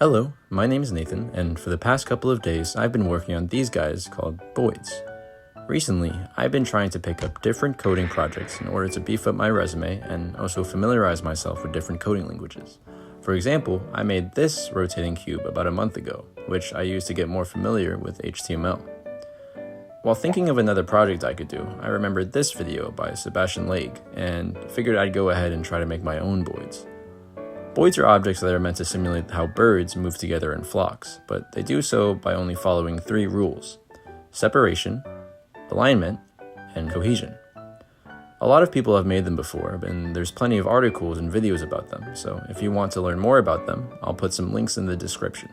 Hello, my name is Nathan, and for the past couple of days, I've been working on these guys called boids. Recently, I've been trying to pick up different coding projects in order to beef up my resume and also familiarize myself with different coding languages. For example, I made this rotating cube about a month ago, which I used to get more familiar with HTML. While thinking of another project I could do, I remembered this video by Sebastian Lake and figured I'd go ahead and try to make my own boids. Boids are objects that are meant to simulate how birds move together in flocks, but they do so by only following three rules: separation, alignment, and cohesion. A lot of people have made them before, and there's plenty of articles and videos about them, so if you want to learn more about them, I'll put some links in the description.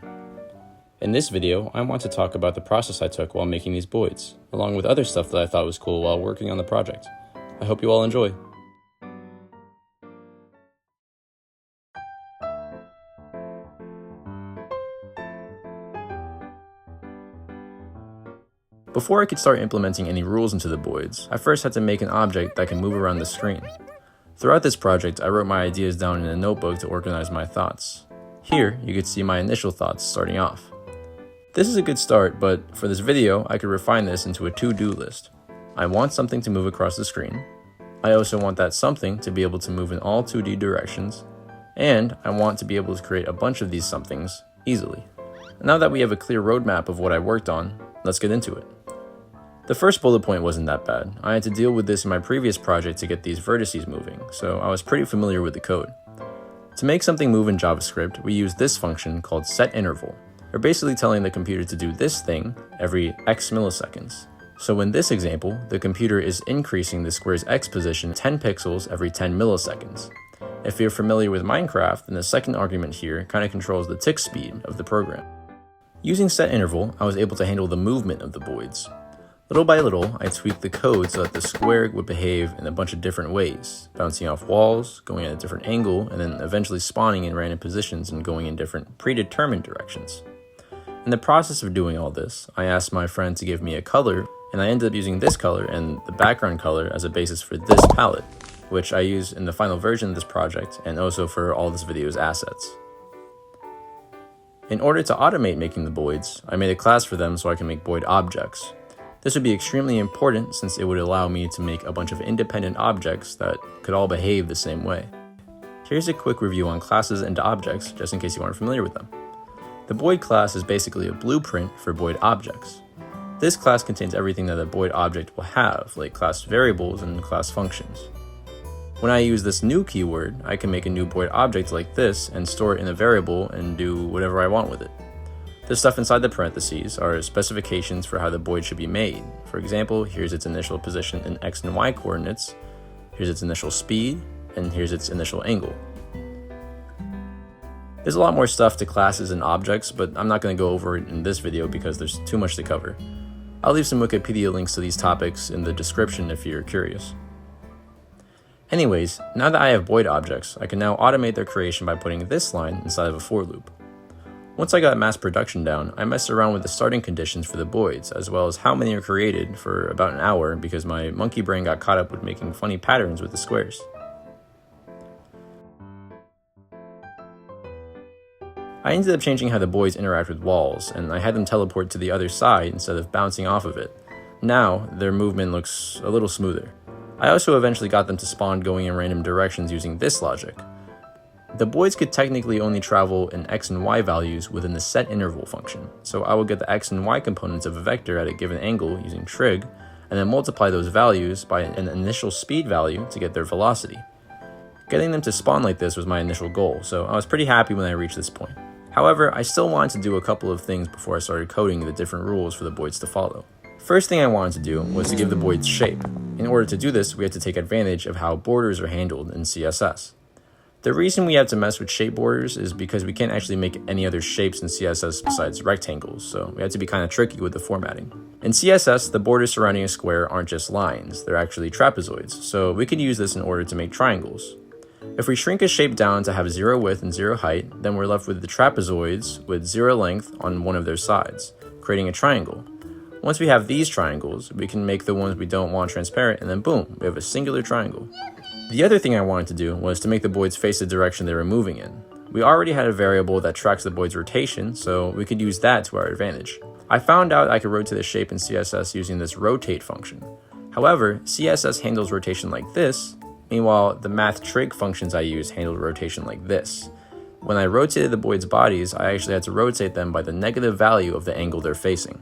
In this video, I want to talk about the process I took while making these boids, along with other stuff that I thought was cool while working on the project. I hope you all enjoy. Before I could start implementing any rules into the boids, I first had to make an object that can move around the screen. Throughout this project, I wrote my ideas down in a notebook to organize my thoughts. Here, you could see my initial thoughts starting off. This is a good start, but for this video, I could refine this into a to-do list. I want something to move across the screen. I also want that something to be able to move in all 2D directions. And I want to be able to create a bunch of these somethings easily. Now that we have a clear roadmap of what I worked on, let's get into it. The first bullet point wasn't that bad. I had to deal with this in my previous project to get these vertices moving, so I was pretty familiar with the code. To make something move in JavaScript, we use this function called setInterval. We're basically telling the computer to do this thing every X milliseconds. So in this example, the computer is increasing the square's X position 10 pixels every 10 milliseconds. If you're familiar with Minecraft, then the second argument here kind of controls the tick speed of the program. Using setInterval, I was able to handle the movement of the boids. Little by little, I tweaked the code so that the square would behave in a bunch of different ways, bouncing off walls, going at a different angle, and then eventually spawning in random positions and going in different predetermined directions. In the process of doing all this, I asked my friend to give me a color, and I ended up using this color and the background color as a basis for this palette, which I use in the final version of this project and also for all this video's assets. In order to automate making the boids, I made a class for them so I can make boid objects. This would be extremely important since it would allow me to make a bunch of independent objects that could all behave the same way. Here's a quick review on classes and objects, just in case you aren't familiar with them. The boid class is basically a blueprint for boid objects. This class contains everything that a boid object will have, like class variables and class functions. When I use this new keyword, I can make a new boid object like this and store it in a variable and do whatever I want with it. The stuff inside the parentheses are specifications for how the boid should be made. For example, here's its initial position in X and Y coordinates, here's its initial speed, and here's its initial angle. There's a lot more stuff to classes and objects, but I'm not going to go over it in this video because there's too much to cover. I'll leave some Wikipedia links to these topics in the description if you're curious. Anyways, now that I have boid objects, I can now automate their creation by putting this line inside of a for loop. Once I got mass production down, I messed around with the starting conditions for the boids, as well as how many are created for about an hour because my monkey brain got caught up with making funny patterns with the squares. I ended up changing how the boids interact with walls, and I had them teleport to the other side instead of bouncing off of it. Now, their movement looks a little smoother. I also eventually got them to spawn going in random directions using this logic. The boids could technically only travel in X and Y values within the setInterval function, so I will get the X and Y components of a vector at a given angle using trig, and then multiply those values by an initial speed value to get their velocity. Getting them to spawn like this was my initial goal, so I was pretty happy when I reached this point. However, I still wanted to do a couple of things before I started coding the different rules for the boids to follow. First thing I wanted to do was to give the boids shape. In order to do this, we had to take advantage of how borders are handled in CSS. The reason we have to mess with shape borders is because we can't actually make any other shapes in CSS besides rectangles, so we had to be kind of tricky with the formatting. In CSS, the borders surrounding a square aren't just lines, they're actually trapezoids, so we can use this in order to make triangles. If we shrink a shape down to have 0 width and 0 height, then we're left with the trapezoids with 0 length on one of their sides, creating a triangle. Once we have these triangles, we can make the ones we don't want transparent, and then boom, we have a singular triangle. The other thing I wanted to do was to make the boids face the direction they were moving in. we already had a variable that tracks the boid's rotation, so we could use that to our advantage. I found out I could rotate the shape in CSS using this rotate function. However, CSS handles rotation like this, meanwhile the math trig functions I use handled rotation like this. When I rotated the boid's bodies, I actually had to rotate them by the negative value of the angle they're facing.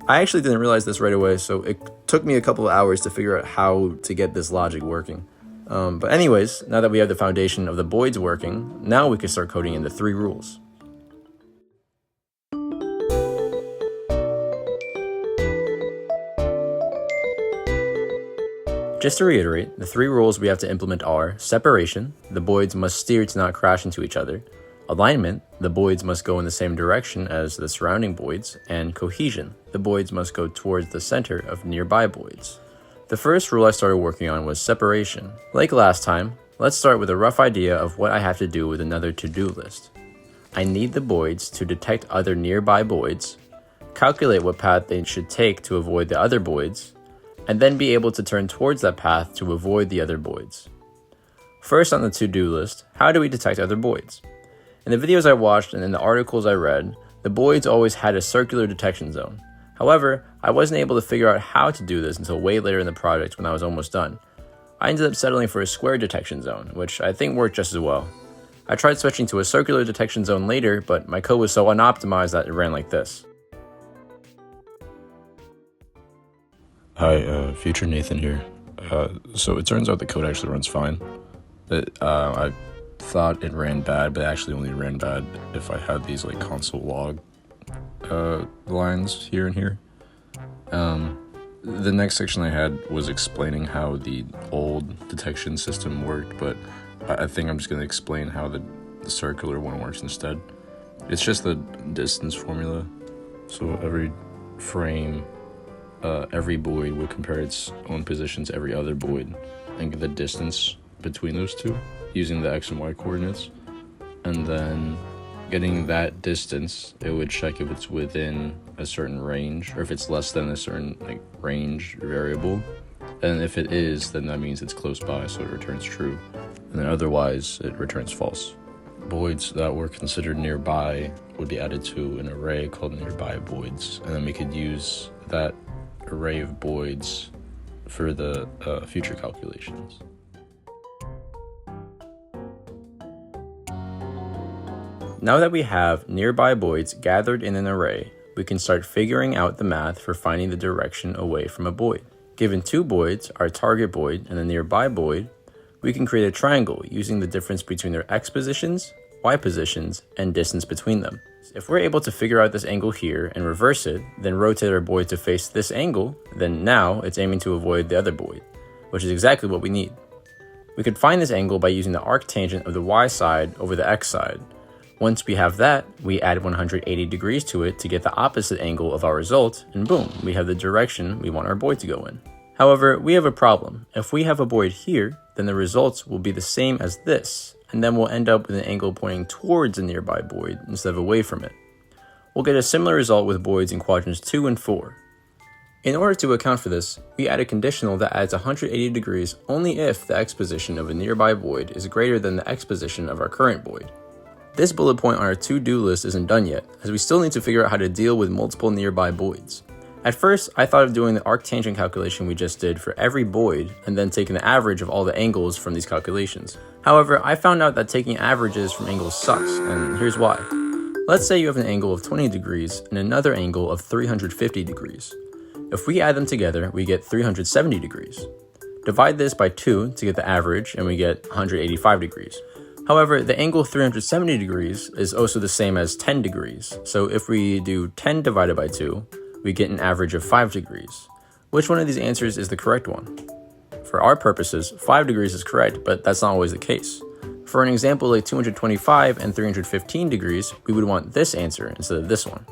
I actually didn't realize this right away, so it took me a couple of hours to figure out how to get this logic working. But anyways, now that we have the foundation of the boids working, now we can start coding in the 3 rules. Just to reiterate, the 3 rules we have to implement are separation, the boids must steer to not crash into each other, alignment, the boids must go in the same direction as the surrounding boids, and cohesion, the boids must go towards the center of nearby boids. The first rule I started working on was separation. Like last time, let's start with a rough idea of what I have to do with another to-do list. I need the boids to detect other nearby boids, calculate what path they should take to avoid the other boids, and then be able to turn towards that path to avoid the other boids. First on the to-do list, how do we detect other boids? In the videos I watched and in the articles I read, the boids always had a circular detection zone. However, I wasn't able to figure out how to do this until way later in the project when I was almost done. I ended up settling for a square detection zone, which I think worked just as well. I tried switching to a circular detection zone later, but my code was so unoptimized that it ran like this. Hi, Future Nathan here. So it turns out the code actually runs fine. I thought it ran bad, but it actually only ran bad if I had these like console log lines here and here. The next section I had was explaining how the old detection system worked, but I think I'm just going to explain how the circular one works instead. It's just the distance formula. So every frame, every boid would compare its own position to every other boid and get the distance between those two using the X and Y coordinates. And then getting that distance, it would check if it's within a certain range or if it's less than a certain range variable. And if it is, then that means it's close by, so it returns true. And then otherwise, it returns false. Boids that were considered nearby would be added to an array called nearby boids. And then we could use that array of boids for the future calculations. Now that we have nearby boids gathered in an array, we can start figuring out the math for finding the direction away from a boid. Given 2 boids, our target boid and the nearby boid, we can create a triangle using the difference between their x positions, y positions, and distance between them. If we're able to figure out this angle here and reverse it, then rotate our boid to face this angle, then now it's aiming to avoid the other boid, which is exactly what we need. We could find this angle by using the arctangent of the y side over the x side. Once we have that, we add 180 degrees to it to get the opposite angle of our result, and boom, we have the direction we want our boid to go in. However, we have a problem. If we have a boid here, then the results will be the same as this, and then we'll end up with an angle pointing towards a nearby boid instead of away from it. We'll get a similar result with boids in quadrants 2 and 4. In order to account for this, we add a conditional that adds 180 degrees only if the x position of a nearby boid is greater than the x position of our current boid. This bullet point on our to-do list isn't done yet, as we still need to figure out how to deal with multiple nearby boids. At first, I thought of doing the arctangent calculation we just did for every boid, and then taking the average of all the angles from these calculations. However, I found out that taking averages from angles sucks, and here's why. Let's say you have an angle of 20 degrees and another angle of 350 degrees. If we add them together, we get 370 degrees. Divide this by 2 to get the average, and we get 185 degrees. However, the angle 370 degrees is also the same as 10 degrees, so if we do 10 divided by 2, we get an average of 5 degrees. Which one of these answers is the correct one? For our purposes, 5 degrees is correct, but that's not always the case. For an example like 225 and 315 degrees, we would want this answer instead of this one.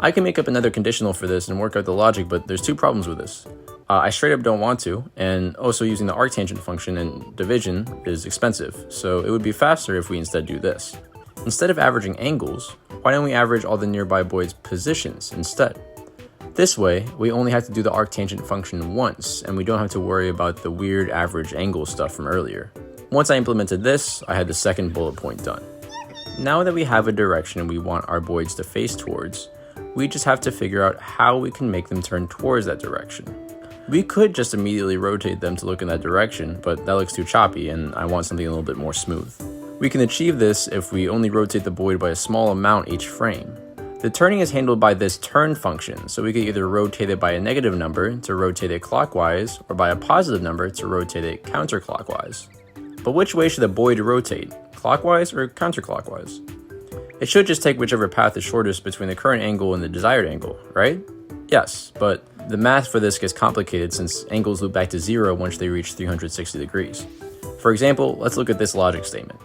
I can make up another conditional for this and work out the logic, but there's 2 problems with this. I straight up don't want to, and also using the arctangent function and division is expensive, so it would be faster if we instead do this. Instead of averaging angles, why don't we average all the nearby boids' positions instead? This way, we only have to do the arctangent function once, and we don't have to worry about the weird average angle stuff from earlier. Once I implemented this, I had the second bullet point done. Now that we have a direction we want our boids to face towards, we just have to figure out how we can make them turn towards that direction. We could just immediately rotate them to look in that direction, but that looks too choppy and I want something a little bit more smooth. We can achieve this if we only rotate the boid by a small amount each frame. The turning is handled by this turn function, so we could either rotate it by a negative number to rotate it clockwise, or by a positive number to rotate it counterclockwise. But which way should the boid rotate? Clockwise or counterclockwise? It should just take whichever path is shortest between the current angle and the desired angle, right? Yes, but the math for this gets complicated since angles loop back to 0 once they reach 360 degrees. For example, let's look at this logic statement.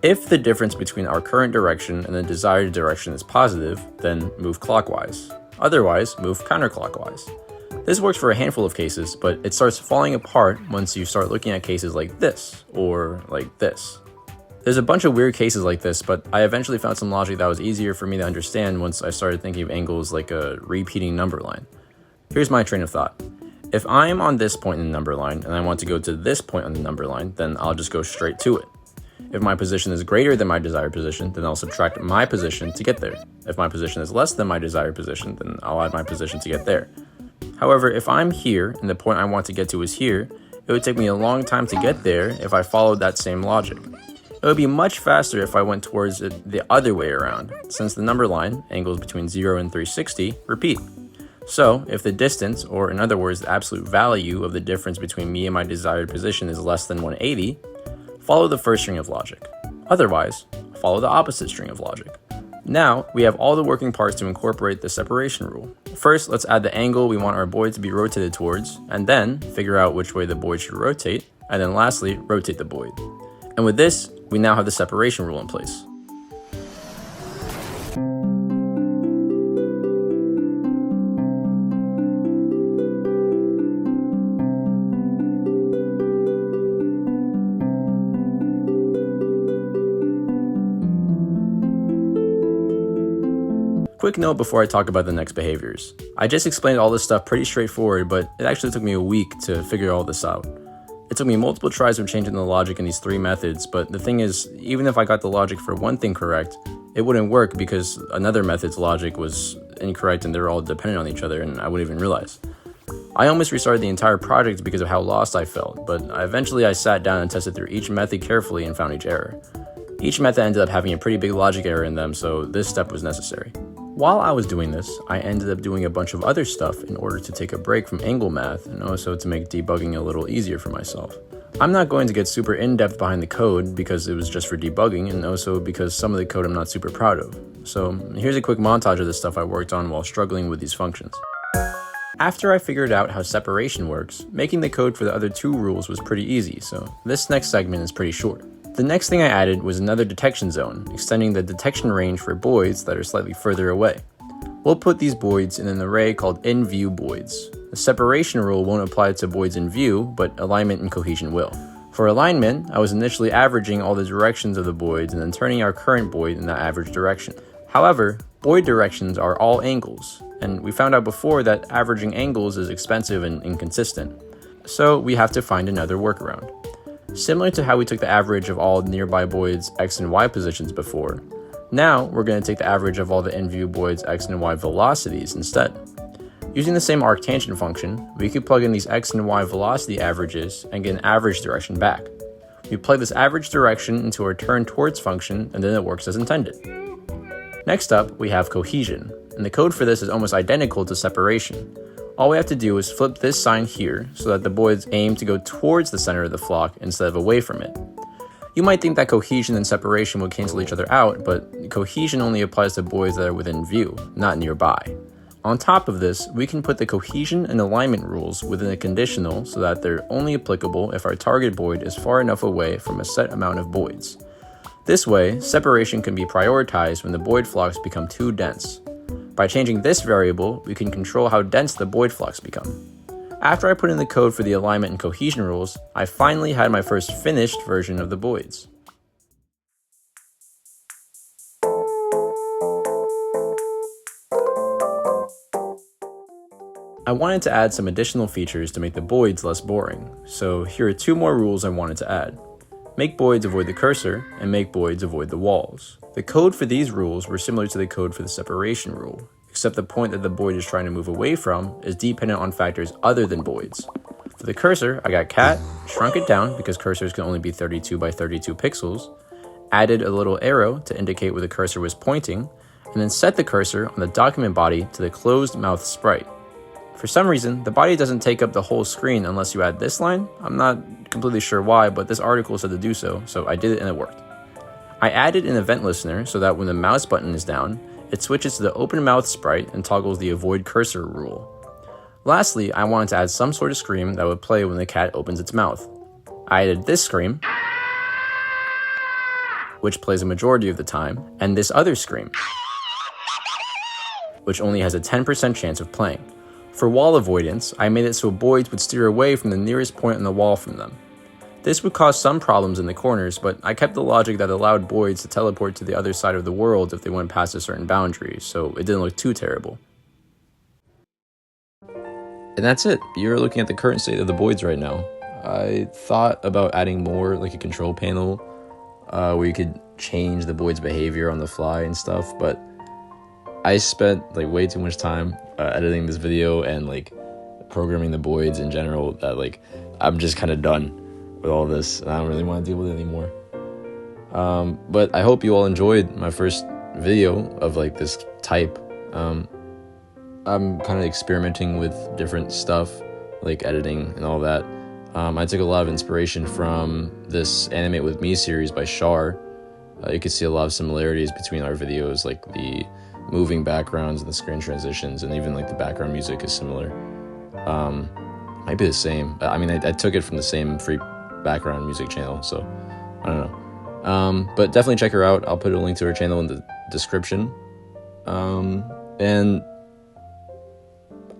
If the difference between our current direction and the desired direction is positive, then move clockwise. Otherwise, move counterclockwise. This works for a handful of cases, but it starts falling apart once you start looking at cases like this, or like this. There's a bunch of weird cases like this, but I eventually found some logic that was easier for me to understand once I started thinking of angles like a repeating number line. Here's my train of thought. If I'm on this point in the number line and I want to go to this point on the number line, then I'll just go straight to it. If my position is greater than my desired position, then I'll subtract my position to get there. If my position is less than my desired position, then I'll add my position to get there. However, if I'm here and the point I want to get to is here, it would take me a long time to get there if I followed that same logic. It would be much faster if I went towards it the other way around, since the number line, angles between 0 and 360, repeat. So, if the distance, or in other words, the absolute value of the difference between me and my desired position is less than 180, follow the first string of logic. Otherwise, follow the opposite string of logic. Now, we have all the working parts to incorporate the separation rule. First, let's add the angle we want our boid to be rotated towards, and then figure out which way the boid should rotate, and then lastly, rotate the boid. And with this, we now have the separation rule in place. Quick note before I talk about the next behaviors. I just explained all this stuff pretty straightforward, but it actually took me a week to figure all this out. It took me multiple tries of changing the logic in these three methods, but the thing is, even if I got the logic for one thing correct, it wouldn't work because another method's logic was incorrect and they're all dependent on each other and I wouldn't even realize. I almost restarted the entire project because of how lost I felt, but eventually I sat down and tested through each method carefully and found each error. Each method ended up having a pretty big logic error in them, so this step was necessary. While I was doing this, I ended up doing a bunch of other stuff in order to take a break from angle math and also to make debugging a little easier for myself. I'm not going to get super in-depth behind the code because it was just for debugging and also because some of the code I'm not super proud of. So here's a quick montage of the stuff I worked on while struggling with these functions. After I figured out how separation works, making the code for the other two rules was pretty easy, so this next segment is pretty short. The next thing I added was another detection zone, extending the detection range for boids that are slightly further away. We'll put these boids in an array called in-view boids. The separation rule won't apply to boids in view, but alignment and cohesion will. For alignment, I was initially averaging all the directions of the boids and then turning our current boid in that average direction. However, boid directions are all angles, and we found out before that averaging angles is expensive and inconsistent. So we have to find another workaround. Similar to how we took the average of all nearby boids x and y positions before, now we're going to take the average of all the in-view boids x and y velocities instead. Using the same arctangent function, we could plug in these x and y velocity averages and get an average direction back. We plug this average direction into our turn towards function and then it works as intended. Next up, we have cohesion, and the code for this is almost identical to separation. All we have to do is flip this sign here so that the boids aim to go towards the center of the flock instead of away from it. You might think that cohesion and separation would cancel each other out, but cohesion only applies to boids that are within view, not nearby. On top of this, we can put the cohesion and alignment rules within a conditional so that they're only applicable if our target boid is far enough away from a set amount of boids. This way, separation can be prioritized when the boid flocks become too dense. By changing this variable, we can control how dense the boid flocks become. After I put in the code for the alignment and cohesion rules, I finally had my first finished version of the boids. I wanted to add some additional features to make the boids less boring, so here are two more rules I wanted to add. Make boids avoid the cursor, and make boids avoid the walls. The code for these rules were similar to the code for the separation rule, except the point that the boid is trying to move away from is dependent on factors other than boids. For the cursor, I got cat, shrunk it down because cursors can only be 32 by 32 pixels, added a little arrow to indicate where the cursor was pointing, and then set the cursor on the document body to the closed mouth sprite. For some reason, the body doesn't take up the whole screen unless you add this line. I'm not completely sure why, but this article said to do so, so I did it and it worked. I added an event listener so that when the mouse button is down, it switches to the open mouth sprite and toggles the avoid cursor rule. Lastly, I wanted to add some sort of scream that would play when the cat opens its mouth. I added this scream, which plays a majority of the time, and this other scream, which only has a 10% chance of playing. For wall avoidance, I made it so boids would steer away from the nearest point on the wall from them. This would cause some problems in the corners, but I kept the logic that allowed boids to teleport to the other side of the world if they went past a certain boundary, so it didn't look too terrible. And that's it. You're looking at the current state of the boids right now. I thought about adding more, like a control panel, where you could change the boid's behavior on the fly and stuff, but I spent like way too much time editing this video and like programming the boids in general that like I'm just kind of done with all this and I don't really want to deal with it anymore. But I hope you all enjoyed my first video of like this type. I'm kind of experimenting with different stuff like editing and all that. I took a lot of inspiration from this Animate With Me series by Shar. You could see a lot of similarities between our videos, like the moving backgrounds and the screen transitions, and even like the background music is similar. Might be the same. I mean, I took it from the same free background music channel, so I don't know. But definitely check her out. I'll put a link to her channel in the description. And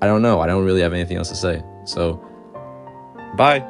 I don't know. I don't really have anything else to say. So, bye.